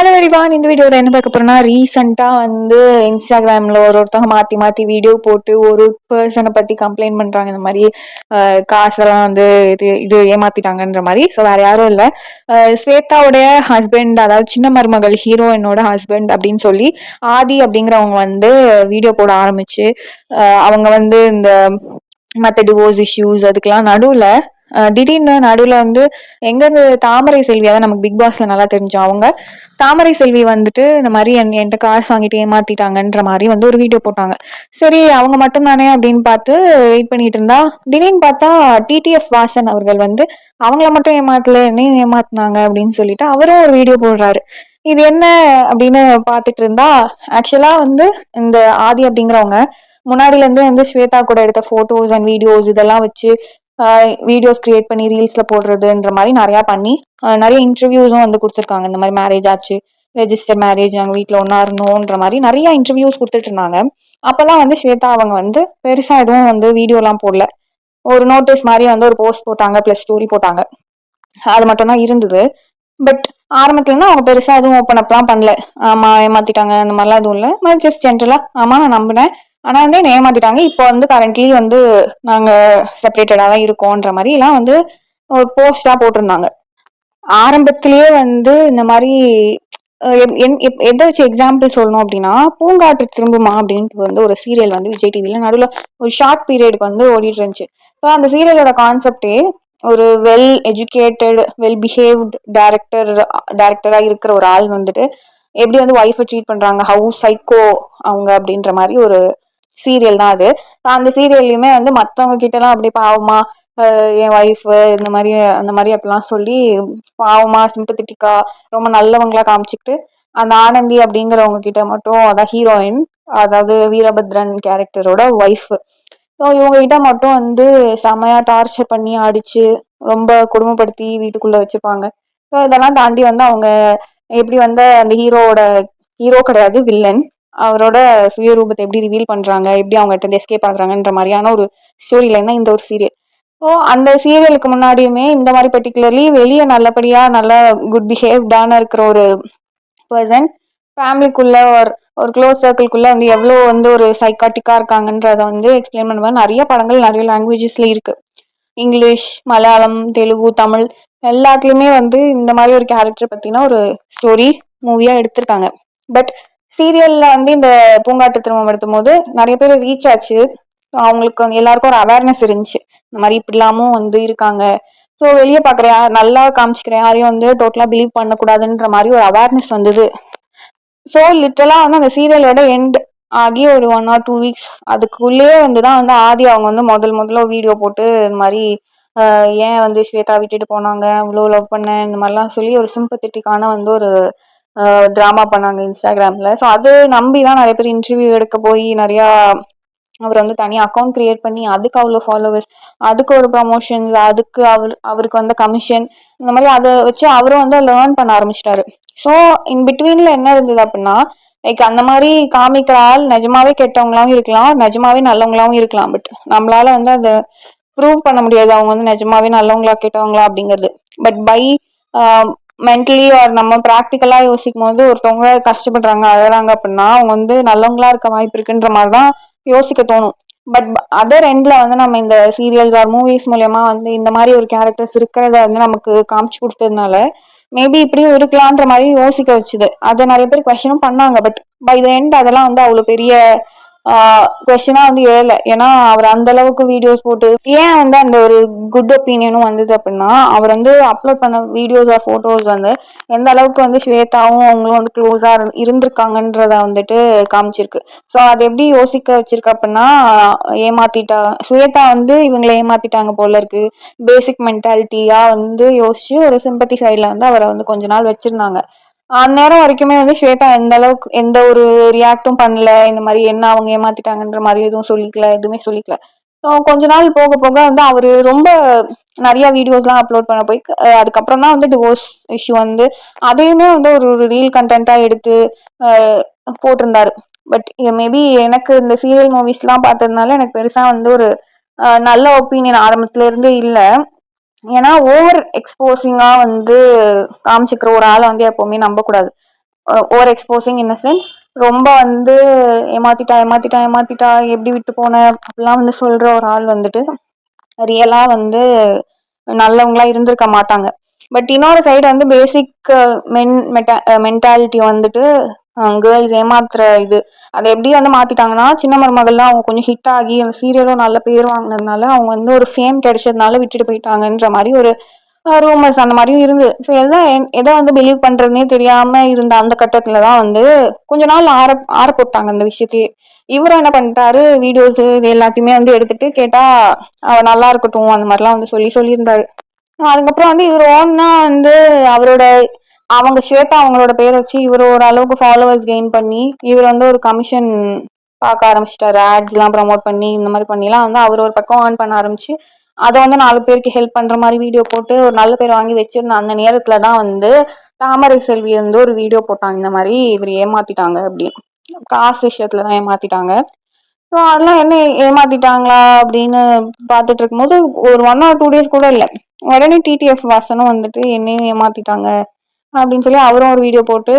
Hello everyone, இந்த வீடியோவில் என்ன பார்க்க போறோம்னா, ரீசெண்டாக வந்து இன்ஸ்டாகிராமில் ஒருத்தவங்க மாற்றி மாற்றி வீடியோ போட்டு ஒரு பர்சனை பற்றி கம்ப்ளைண்ட் பண்ணுறாங்க. இந்த மாதிரி காசெல்லாம் வந்து இது ஏமாத்திட்டாங்கன்ற மாதிரி. ஸோ வேறு யாரும் இல்லை, ஸ்வேதாவுடைய ஹஸ்பண்ட், அதாவது சின்ன மருமகள் ஹீரோயினோட ஹஸ்பண்ட் அப்படின்னு சொல்லி ஆதி அப்படிங்கிறவங்க வந்து வீடியோ போட ஆரம்பிச்சு அவங்க வந்து இந்த மற்ற டிவோர்ஸ் இஷ்யூஸ் அதுக்கெல்லாம் நடுவில் திடீர்னு நடுவில் வந்து எங்கேருந்து தாமரை செல்வி, அதான் நமக்கு பிக் பாஸ்ல நல்லா தெரிஞ்சோம். அவங்க தாமரை செல்வி வந்துட்டு இந்த மாதிரி என்கிட்ட காசு வாங்கிட்டு ஏமாத்திட்டாங்கன்ற மாதிரி வந்து ஒரு வீடியோ போட்டாங்க. சரி, அவங்க மட்டும் தானே அப்படின்னு பார்த்து வெயிட் பண்ணிட்டு இருந்தா, திடீர்னு பார்த்தா டிடிஎஃப் வாசன் அவர்கள் வந்து அவங்கள மட்டும் ஏமாத்தல, என்னையும் ஏமாத்தினாங்க அப்படின்னு சொல்லிட்டு அவரும் ஒரு வீடியோ போடுறாரு. இது என்ன அப்படின்னு பார்த்துட்டு இருந்தா, ஆக்சுவலா வந்து இந்த ஆதி அப்படிங்கிறவங்க முன்னாடில இருந்து வந்து ஸ்வேதா கூட எடுத்த போட்டோஸ் அண்ட் வீடியோஸ் இதெல்லாம் வச்சு வீடியோஸ் கிரியேட் பண்ணி ரீல்ஸ்ல போடுறதுன்ற மாதிரி நிறைய பண்ணி நிறைய இன்டர்வியூஸும் வந்து கொடுத்துருக்காங்க. இந்த மாதிரி மேரேஜ் ஆச்சு, ரெஜிஸ்டர் மேரேஜ், நாங்கள் வீட்டில் ஒன்றா இருந்தோன்ற மாதிரி நிறைய இன்டர்வியூஸ் கொடுத்துட்டு இருந்தாங்க. அப்பெல்லாம் வந்து ஸ்வேதா அவங்க வந்து பெருசா எதுவும் வந்து வீடியோலாம் போடல. ஒரு நோட்டீஸ் மாதிரி வந்து ஒரு போஸ்ட் போட்டாங்க, பிளஸ் ஸ்டோரி போட்டாங்க, அது மட்டும் தான் இருந்தது. பட் ஆரம்பத்துல இருந்து அவங்க பெருசா எதுவும் ஓப்பன் அப்லாம் பண்ணல. ஆமா ஏமாத்திட்டாங்க அந்த மாதிரிலாம் எதுவும் இல்லை, ஜஸ்ட் ஜென்ரலா ஆமா நான் நம்பினேன், ஆனா வந்து என்ன ஏமாத்திட்டாங்க, இப்போ வந்து கரண்ட்லி வந்து நாங்க செப்பரேட்டடா தான் இருக்கோன்ற மாதிரி எல்லாம் வந்து ஒரு போஸ்டா போட்டிருந்தாங்க. ஆரம்பத்திலேயே வந்து இந்த மாதிரி எதை வச்சு எக்ஸாம்பிள் சொல்லணும் அப்படின்னா, பூங்காற்று திரும்புமா அப்படின்ட்டு வந்து ஒரு சீரியல் வந்து விஜய் டிவில நடுவில் ஒரு ஷார்ட் பீரியடுக்கு வந்து ஓடிட்டு இருந்துச்சு. ஸோ அந்த சீரியலோட கான்செப்டே ஒரு வெல் எஜுகேட்டட் வெல் பிஹேவ்ட் டேரக்டரா இருக்கிற ஒரு ஆள் வந்துட்டு எப்படி வந்து ஒய்ஃபை ட்ரீட் பண்றாங்க, ஹவு சைக்கோ அவங்க அப்படின்ற மாதிரி ஒரு சீரியல் தான் அது. அந்த சீரியல்லையுமே வந்து மற்றவங்க கிட்ட எல்லாம் அப்படியே பாவமா என் ஒய்ஃப் இந்த மாதிரி அந்த மாதிரி அப்படிலாம் சொல்லி பாவமா சிம்பத்திட்டிக்கா ரொம்ப நல்லவங்களா காமிச்சிக்கிட்டு, அந்த ஆனந்தி அப்படிங்கிறவங்க கிட்ட மட்டும், அதான் ஹீரோயின், அதாவது வீரபத்ரன் கேரக்டரோட ஒய்ஃப், ஸோ இவங்க கிட்ட மட்டும் வந்து செமையா டார்ச்சர் பண்ணி அடிச்சு ரொம்ப கொடுமைப்படுத்தி வீட்டுக்குள்ள வச்சுப்பாங்க. ஸோ இதெல்லாம் தாண்டி வந்து அவங்க எப்படி வந்து அந்த ஹீரோ கிடையாது வில்லன், அவரோட சுயரூபத்தை எப்படி ரிவீல் பண்றாங்க, எப்படி அவங்க கிட்ட எஸ்கேப் ஆகுறாங்கன்ற மாதிரியான ஒரு ஸ்டோரி லைன் தான் இந்த ஒரு சீரியல். ஸோ அந்த சீரியலுக்கு முன்னாடியுமே இந்த மாதிரி பர்டிகுலர்லி வெளியே நல்லபடியா நல்ல குட் பிஹேவ்டான இருக்கிற ஒரு பர்சன் ஃபேமிலிக்குள்ள ஒரு க்ளோஸ் சர்க்கிள்குள்ள வந்து எவ்வளோ வந்து ஒரு சைக்காட்டிக்கா இருக்காங்கன்றத வந்து எக்ஸ்பிளைன் பண்ணுவேன். நிறைய படங்கள் நிறைய லாங்குவேஜஸ்ல இருக்கு, இங்கிலீஷ், மலையாளம், தெலுங்கு, தமிழ் எல்லாத்துலயுமே வந்து இந்த மாதிரி ஒரு கேரக்டர் பத்தின ஒரு ஸ்டோரி மூவியா எடுத்திருக்காங்க. பட் சீரியல்ல வந்து இந்த பூங்காற்று திரும்பம் எடுத்தும் போது நிறைய பேர் ரீச் ஆச்சு, அவங்களுக்கு வந்து எல்லாருக்கும் ஒரு அவேர்னஸ் இருந்துச்சு, இந்த மாதிரி இப்படிலாமும் வந்து இருக்காங்க. ஸோ வெளியே பார்க்குற நல்லா காமிச்சிக்கிற யாரையும் வந்து டோட்டலா பிலீவ் பண்ணக்கூடாதுன்ற மாதிரி ஒரு அவேர்னஸ் வந்தது. ஸோ லிட்டரலா வந்து அந்த சீரியலோட எண்ட் ஆகி ஒரு 1 or 2 weeks அதுக்குள்ளேயே வந்துதான் வந்து ஆதி அவங்க வந்து முதல்ல வீடியோ போட்டு இந்த மாதிரி ஏன் வந்து ஸ்வேதா விட்டுட்டு போனாங்க, அவ்வளோ லவ் பண்ணேன் இந்த மாதிரிலாம் சொல்லி ஒரு சிம்பத்தட்டிக்கான வந்து ஒரு ட்ராமா பண்ணாங்க இன்ஸ்டாகிராம்ல. ஸோ அது நம்பிதான் நிறைய பேர் இன்டர்வியூ எடுக்க போய் நிறையா அவர் வந்து தனியாக அக்கௌண்ட் கிரியேட் பண்ணி அதுக்கு அவ்வளோ ஃபாலோவர்ஸ், அதுக்கு ஒரு ப்ரமோஷன்ஸ், அதுக்கு அவருக்கு வந்து கமிஷன், இந்த மாதிரி அதை வச்சு அவரும் வந்து லேர்ன் பண்ண ஆரம்பிச்சிட்டாரு. ஸோ இன் பிட்வீன்ல என்ன இருந்தது அப்படின்னா, லைக் அந்த மாதிரி காமிக்கிற ஆள் நிஜமாவே கெட்டவங்களாவும் இருக்கலாம், நிஜமாவே நல்லவங்களாவும் இருக்கலாம். பட் நம்மளால வந்து அதை ப்ரூவ் பண்ண முடியாது அவங்க வந்து நிஜமாவே நல்லவங்களா கெட்டவங்களா அப்படிங்கிறது. பட் பை மென்டலி ஆர் நம்ம ப்ராக்டிக்கலா யோசிக்கும் போது ஒருத்தவங்க கஷ்டப்படுறாங்க அழறாங்க அப்படின்னா அவங்க வந்து நல்லவங்களா இருக்க வாய்ப்பு இருக்குன்ற மாதிரிதான் யோசிக்க தோணும். பட் அதர் எண்ட்ல வந்து நம்ம இந்த சீரியல்ஸ் ஆர் மூவிஸ் மூலயமா வந்து இந்த மாதிரி ஒரு கேரக்டர்ஸ் இருக்கிறத வந்து நமக்கு காமிச்சு கொடுத்ததுனால மேபி இப்படியும் இருக்கலான்ற மாதிரி யோசிக்க வச்சுது. அதை நிறைய பேர் கொஸ்டினும் பண்ணாங்க. பட் பை த எண்ட் அதெல்லாம் வந்து அவ்வளவு பெரிய கொஸ்டினா வந்து எழல. ஏன்னா அவர் அந்த அளவுக்கு வீடியோஸ் போட்டு ஏன் வந்து அந்த ஒரு குட் ஒப்பீனியனும் வந்தது அப்படின்னா, அவர் வந்து அப்லோட் பண்ண வீடியோஸ் ஆர் போட்டோஸ் வந்து எந்த அளவுக்கு வந்து ஸ்வேதாவும் அவங்களும் வந்து க்ளோஸா இருந்திருக்காங்கன்றத வந்துட்டு காமிச்சிருக்கு. ஸோ அதை எப்படி யோசிக்க வச்சிருக்கு அப்படின்னா, ஏமாத்திட்டா ஸ்வேதா வந்து இவங்களை ஏமாத்திட்டாங்க போல இருக்கு, பேசிக் மென்டாலிட்டியா வந்து யோசிச்சு ஒரு சிம்பத்தி சைட்ல வந்து அவரை வந்து கொஞ்ச நாள் வச்சிருந்தாங்க. அந்நேரம் வரைக்குமே வந்து ஸ்வேதா எந்த அளவுக்கு எந்த ஒரு ரியாக்டும் பண்ணல, இந்த மாதிரி என்ன அவங்க ஏமாத்திட்டாங்கன்ற மாதிரி எதுவுமே சொல்லிக்கல. ஸோ கொஞ்ச நாள் போக போக வந்து அவரு ரொம்ப நிறைய வீடியோஸ்லாம் அப்லோட் பண்ண போய் அதுக்கப்புறம் தான் வந்து டிவோர்ஸ் இஷ்யூ வந்து அதையுமே வந்து ஒரு ரீல் கண்டென்ட்டா எடுத்து போட்டிருந்தாரு. பட் மேபி எனக்கு இந்த சீரியல் மூவிஸ்லாம் பார்த்ததுனால எனக்கு பெருசா வந்து ஒரு நல்ல ஒப்பீனியன் ஆரம்பத்துல இருந்து இல்லை. ஏன்னா ஓவர் எக்ஸ்போசிங்கா வந்து காமிச்சிக்கிற ஒரு ஆளை வந்து எப்பவுமே நம்பக்கூடாது. ஓவர் எக்ஸ்போசிங் இன் சென்ஸ் ரொம்ப வந்து ஏமாத்திட்டா ஏமாத்திட்டா ஏமாத்திட்டா எப்படி விட்டு போன அப்படிலாம் வந்து சொல்ற ஒரு ஆள் வந்துட்டு ரியலா வந்து நல்லவங்களா இருந்திருக்க மாட்டாங்க. பட் இன்னொரு சைடு வந்து பேசிக் மென்டாலிட்டி வந்துட்டு கேர்ள்ஸ் ஏமாத்துற இது அதை எப்படி வந்து மாத்திட்டாங்கன்னா, சின்ன மருமகள்லாம் அவங்க கொஞ்சம் ஹிட் ஆகி அந்த சீரியலும் நல்ல பேர் வாங்கினதுனால அவங்க வந்து ஒரு ஃபேம் கிடைச்சதுனால விட்டுட்டு போயிட்டாங்கன்ற மாதிரி ஒரு ரூமர்ஸ் அந்த மாதிரியும் இருந்து. ஸோ எதை வந்து பிலீவ் பண்றதுனே தெரியாம இருந்த அந்த கட்டத்துலதான் வந்து கொஞ்ச நாள் ஆற போட்டாங்க அந்த விஷயத்தையே. இவரும் என்ன பண்ணிட்டாரு, வீடியோஸ் இது எல்லாத்தையுமே வந்து எடுத்துட்டு கேட்டா அவ நல்லா இருக்கட்டும் அந்த மாதிரிலாம் வந்து சொல்லியிருந்தாரு. அதுக்கப்புறம் வந்து இவர் ஓன்னா வந்து அவங்க ஸ்வேதா அவங்களோட பேரை வச்சு இவர் ஒரு அளவுக்கு ஃபாலோவர்ஸ் கெயின் பண்ணி இவர் வந்து ஒரு கமிஷன் பார்க்க ஆரம்பிச்சிட்டாரு. ஆட்ஸ் எல்லாம் ப்ரமோட் பண்ணி இந்த மாதிரி பண்ணிலாம் வந்து அவர் ஒரு பக்கம் ஏர்ன் பண்ண ஆரம்பிச்சு அதை வந்து 4 பேருக்கு ஹெல்ப் பண்ற மாதிரி வீடியோ போட்டு ஒரு நல்ல பேர் வாங்கி வச்சிருந்த அந்த நேரத்துலதான் வந்து தாமரை செல்வி வந்து ஒரு வீடியோ போட்டாங்க, இந்த மாதிரி இவர் ஏமாத்திட்டாங்க அப்படின்னு, காசு விஷயத்துலதான் ஏமாத்திட்டாங்க. ஸோ அதெல்லாம் என்ன ஏமாத்திட்டாங்களா அப்படின்னு பார்த்துட்டு இருக்கும்போது ஒரு 1 or 2 days கூட இல்லை, உடனே டிடிஎஃப் வாசனும் வந்துட்டு என்னையும் ஏமாத்திட்டாங்க அப்படின்னு சொல்லி அவரும் ஒரு வீடியோ போட்டு